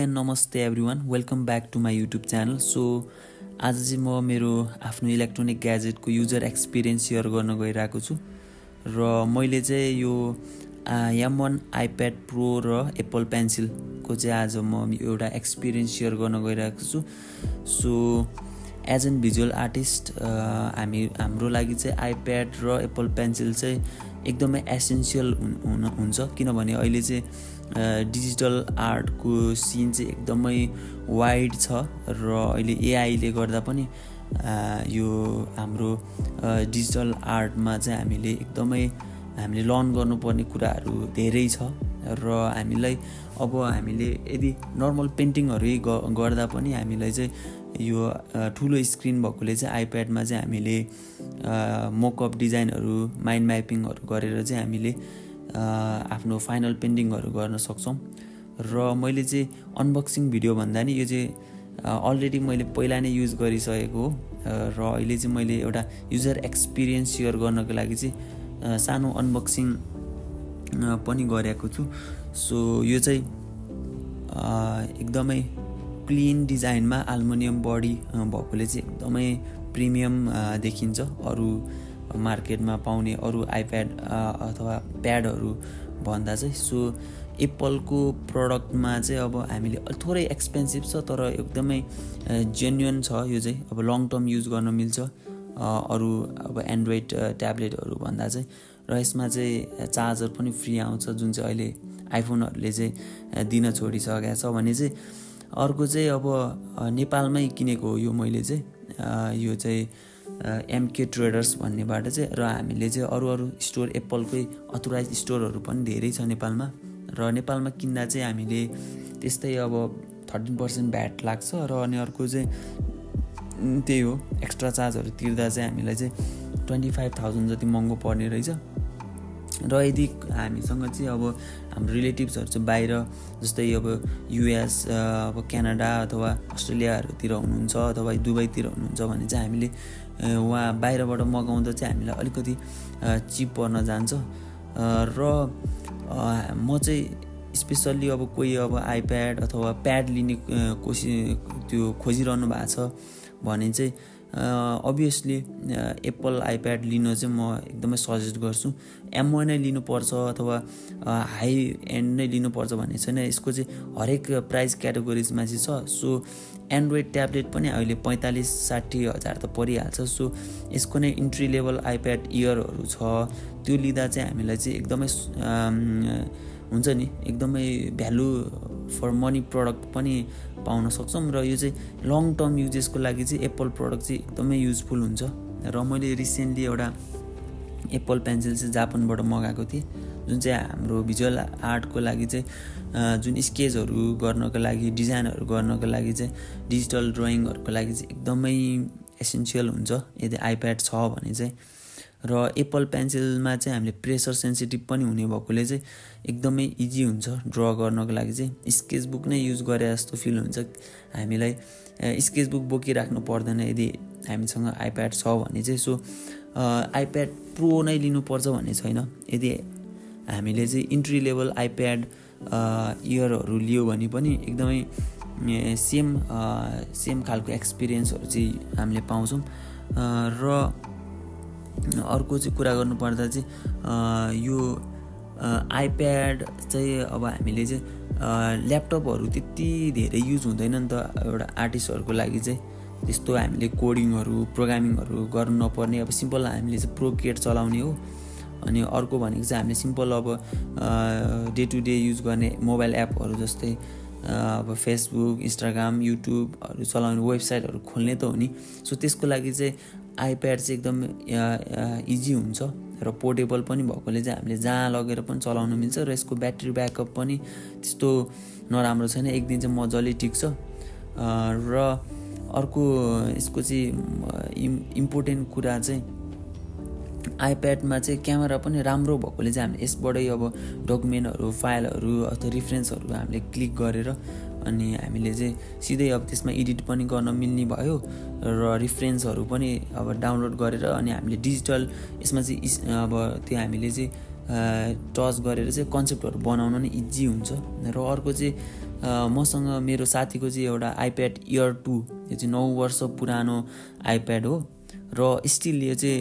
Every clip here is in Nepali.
एन्ड नमस्ते everyone, welcome back to my YouTube channel. So आज चाहिँ म मेरो आफ्नो इलेक्ट्रोनिक ग्याजेटको युजर एक्सपिरियन्स सेयर गर्न गइरहेको छु र मैले चाहिँ यो M1 आइप्याड प्रो र एप्पल पेन्सिलको चाहिँ आज म एउटा एक्सपिरियन्स सेयर गर्न गइरहेको छु। So as an visual artist हाम्रो लागि चाहिँ आइप्याड र एप्पल पेन्सिल चाहिँ एकदमै एसेन्सियल हुन्छ, किनभने अहिले चाहिँ डिजिटल आर्टको सिन चाहिँ एकदमै वाइड छ र अहिले एआईले गर्दा पनि यो हाम्रो डिजिटल आर्टमा चाहिँ हामीले लर्न गर्नुपर्ने कुराहरू धेरै छ र हामीले यदि नर्मल पेन्टिङहरू गर्दा पनि हामीलाई चाहिँ यो ठुलो स्क्रिन भएकोले चाहिँ आइप्याडमा चाहिँ हामीले मोकअप डिजाइनहरू माइन्ड म्यापिङहरू गरेर चाहिँ हामीले आफ्नो फाइनल पेन्टिङहरू गर्न सक्छौँ। र मैले चाहिँ अनबक्सिङ भिडियो भन्दा नि यो चाहिँ अलरेडी मैले पहिला नै युज गरिसकेको हो र अहिले चाहिँ मैले एउटा युजर एक्सपिरियन्स सेयर गर्नको लागि चाहिँ सानो अनबक्सिङ पनि गरेको छु। सो यो चाहिँ एकदमै क्लिन डिजाइनमा एल्युमिनियम बडी भएकोले चाहिँ एकदमै प्रिमियम देखिन्छ अरू मार्केटमा पाउने अरू आइप्याड अथवा प्याडहरू भन्दा चाहिँ। सो एप्पलको प्रडक्टमा चाहिँ अब हामीले थोरै एक्सपेन्सिभ छ तर एकदमै जेन्युन छ। यो चाहिँ अब लङ टर्म युज गर्न मिल्छ अरू अब एन्ड्रोइड ट्याब्लेटहरू भन्दा चाहिँ। र यसमा चाहिँ चार्जर पनि फ्री आउँछ, जुन चाहिँ अहिले आइफोनहरूले चाहिँ दिन छोडिसकेको छ भने चाहिँ। अर्को चाहिँ अब नेपालमै किनेको हो यो मैले चाहिँ यो चाहिँ एमके ट्रेडर्स भन्नेबाट चाहिँ। र हामीले चाहिँ अरू स्टोर एप्पलकै अथोराइज स्टोरहरू पनि धेरै छ नेपालमा, र नेपालमा किन्दा चाहिँ हामीले त्यस्तै अब 13% भ्याट लाग्छ र अनि अर्को चाहिँ त्यही हो एक्स्ट्रा चार्जहरू तिर्दा चाहिँ हामीलाई चाहिँ 25,000 जति महँगो पर्ने रहेछ। र यदि हामीसँग चाहिँ अब हाम्रो रिलेटिभ्सहरू चाहिँ बाहिर जस्तै अब युएस अब क्यानाडा अथवा अस्ट्रेलियाहरूतिर हुनुहुन्छ अथवा दुबईतिर हुनुहुन्छ भने चाहिँ हामीले वहाँ बाहिरबाट मगाउँदा चाहिँ हामीलाई अलिकति चिप पर्न जान्छ। र म चाहिँ स्पेसल्ली अब कोही अब आइप्याड अथवा प्याड लिने खोजिरहनु भएको छ भने चाहिँ अभियसली एप्पल आइप्याड लिन चाहिँ म एकदमै सजेस्ट गर्छु। M1 नै लिनुपर्छ अथवा हाई एन्ड नै लिनुपर्छ भन्ने छैन, यसको चाहिँ हरेक प्राइस क्याटेगोरिजमा चाहिँ छ। सो एन्ड्रोइड ट्याब्लेट पनि अहिले 45-60 हजार त परिहाल्छ। सो यसको नै इन्ट्री लेभल आइप्याड इयरहरू छ, त्यो लिँदा चाहिँ हामीलाई चाहिँ एकदमै हुन्छ नि एकदमै भ्यालु फर मनी प्रडक्ट पनि पाउन सक्छौँ। र यो चाहिँ लङ टर्म युजेसको लागि चाहिँ एप्पल प्रडक्ट चाहिँ एकदमै युजफुल हुन्छ। र मैले रिसेन्टली एउटा एप्पल पेन्सिल चाहिँ जापानबाट मगाएको थिएँ, जुन चाहिँ हाम्रो भिजुअल आर्टको लागि चाहिँ जुन स्केचहरू गर्नको लागि डिजाइनहरू गर्नको लागि चाहिँ डिजिटल ड्रइङहरूको लागि चाहिँ एकदमै एसेन्सियल हुन्छ यदि आइप्याड छ भने चाहिँ। र एप्पल पेन्सिलमा चाहिँ हामीले प्रेसर सेन्सिटिभ पनि हुने भएकोले चाहिँ एकदमै इजी हुन्छ ड्र गर्नको लागि चाहिँ। स्केच बुक नै युज गरे जस्तो फिल हुन्छ हामीलाई, स्केच बुक बोकिराख्नु पर्दैन यदि हामीसँग आइप्याड छ भने चाहिँ। सो आइप्याड प्रो नै लिनुपर्छ भन्ने छैन, यदि हामीले चाहिँ इन्ट्री लेभल आइप्याड इयरहरू लियो भने पनि एकदमै सेम खालको एक्सपिरियन्सहरू चाहिँ हामीले पाउँछौँ। र अर्को चाहिँ कुरा गर्नुपर्दा चाहिँ यो आइप्याड चाहिँ अब हामीले चाहिँ ल्यापटपहरू त्यति धेरै युज हुँदैन नि त एउटा आर्टिस्टहरूको लागि चाहिँ। त्यस्तो हामीले कोडिङहरू प्रोग्रामिङहरू गर्नु नपर्ने, अब सिम्पल हामीले चाहिँ प्रोकेट चलाउने हो। अनि अर्को भनेको चाहिँ हामीले सिम्पल अब डे टु डे युज गर्ने मोबाइल एपहरू जस्तै अब फेसबुक इन्स्टाग्राम युट्युबहरू चलाउने वेबसाइटहरू खोल्ने त हो नि। सो त्यसको लागि चाहिँ आइप्याड चाहिँ एकदम इजी हुन्छ र पोर्टेबल पनि भएकोले चाहिँ हामीले जहाँ लगेर पनि चलाउन मिल्छ। र यसको ब्याट्री ब्याकअप पनि त्यस्तो नराम्रो छैन, एक दिन चाहिँ मजाले टिक्छ। र अर्को यसको चाहिँ इम्पोर्टेन्ट कुरा चाहिँ आइप्याडमा चाहिँ क्यामेरा पनि राम्रो भएकोले चाहिँ हामीले यसबाटै अब डकुमेन्टहरू फाइलहरू अथवा रिफरेन्सहरू हामीले क्लिक गरेर अनि हामीले चाहिँ सिधै अब त्यसमा एडिट पनि गर्न मिल्ने भयो र रिफरेन्सहरू पनि अब डाउनलोड गरेर अनि हामीले डिजिटल यसमा चाहिँ अब त्यो हामीले चाहिँ टच गरेर चाहिँ कन्सेप्टहरू बनाउन नै इजी हुन्छ। र अर्को चाहिँ मसँग मेरो साथीको चाहिँ एउटा आइप्याड एयर 2, यो चाहिँ 9 वर्ष पुरानो आइप्याड हो र स्टिल यो चाहिँ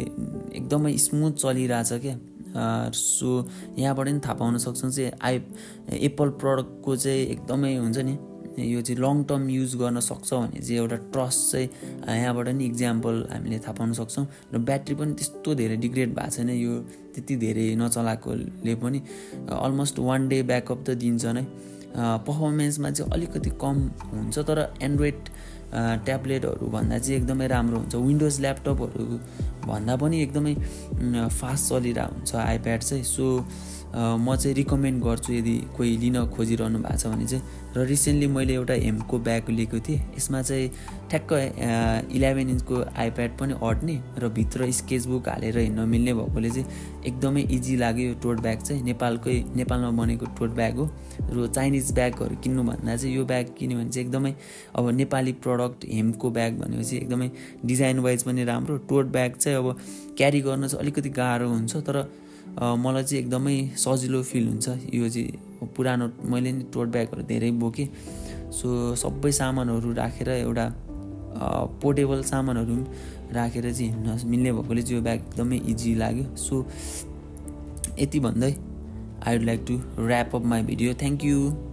एकदमै स्मुथ चलिरहेछ क्या। सो यहाँबाट नि थाहा पाउन सक्छौँ चाहिँ एप्पल प्रडक्टको चाहिँ एकदमै हुन्छ नि, यो चाहिँ लङ टर्म युज गर्न सक्छ भने चाहिँ एउटा ट्रस्ट चाहिँ यहाँबाट नि इक्जाम्पल हामीले थाहा पाउन सक्छौँ। र ब्याट्री पनि त्यस्तो धेरै डिग्रेड भएको छैन, यो त्यति धेरै नचलाएकोले पनि अलमोस्ट 1 डे ब्याकअप त दिन्छ नै। पर्फर्मेन्समा चाहिँ अलिकति कम हुन्छ, तर एन्ड्रोइड ट्याब्लेटहरू भन्दा चाहिँ एकदमै राम्रो हुन्छ। विन्डोज ल्यापटपहरू भन्दा पनि एकदमै फास्ट चलिरहेको हुन्छ आइप्याड चाहिँ। सो म चाहिँ रिकमेन्ड गर्छु यदि कोही लिन खोजिरहनु भएको छ भने चाहिँ। र रिसेन्टली मैले एउटा हेमको ब्याग लिएको थिएँ, यसमा चाहिँ ठ्याक्क 11 इन्चको आइप्याड पनि अट्ने र भित्र स्केचबुक हालेर हिँड्न मिल्ने भएकोले चाहिँ एकदमै इजी लाग्यो। यो टोट ब्याग चाहिँ नेपालमा बनेको टोट ब्याग हो। र चाइनिज ब्यागहरू किन्नुभन्दा चाहिँ यो ब्याग किन्यो भने चाहिँ एकदमै अब नेपाली प्रडक्ट हेमको ब्याग भनेपछि एकदमै डिजाइन वाइज पनि राम्रो। टोट ब्याग चाहिँ अब क्यारी गर्न चाहिँ अलिकति गाह्रो हुन्छ, तर मलाई चाहिँ एकदमै सजिलो फिल हुन्छ। यो चाहिँ पुरानो मैले नि टोट ब्यागहरू धेरै बोकेँ। सो सबै सामानहरू राखेर एउटा पोर्टेबल सामानहरू राखेर चाहिँ हिँड्न मिल्ने भएकोले चाहिँ यो ब्याग एकदमै इजी लाग्यो। सो यति भन्दै I would like to wrap up my video. Thank you.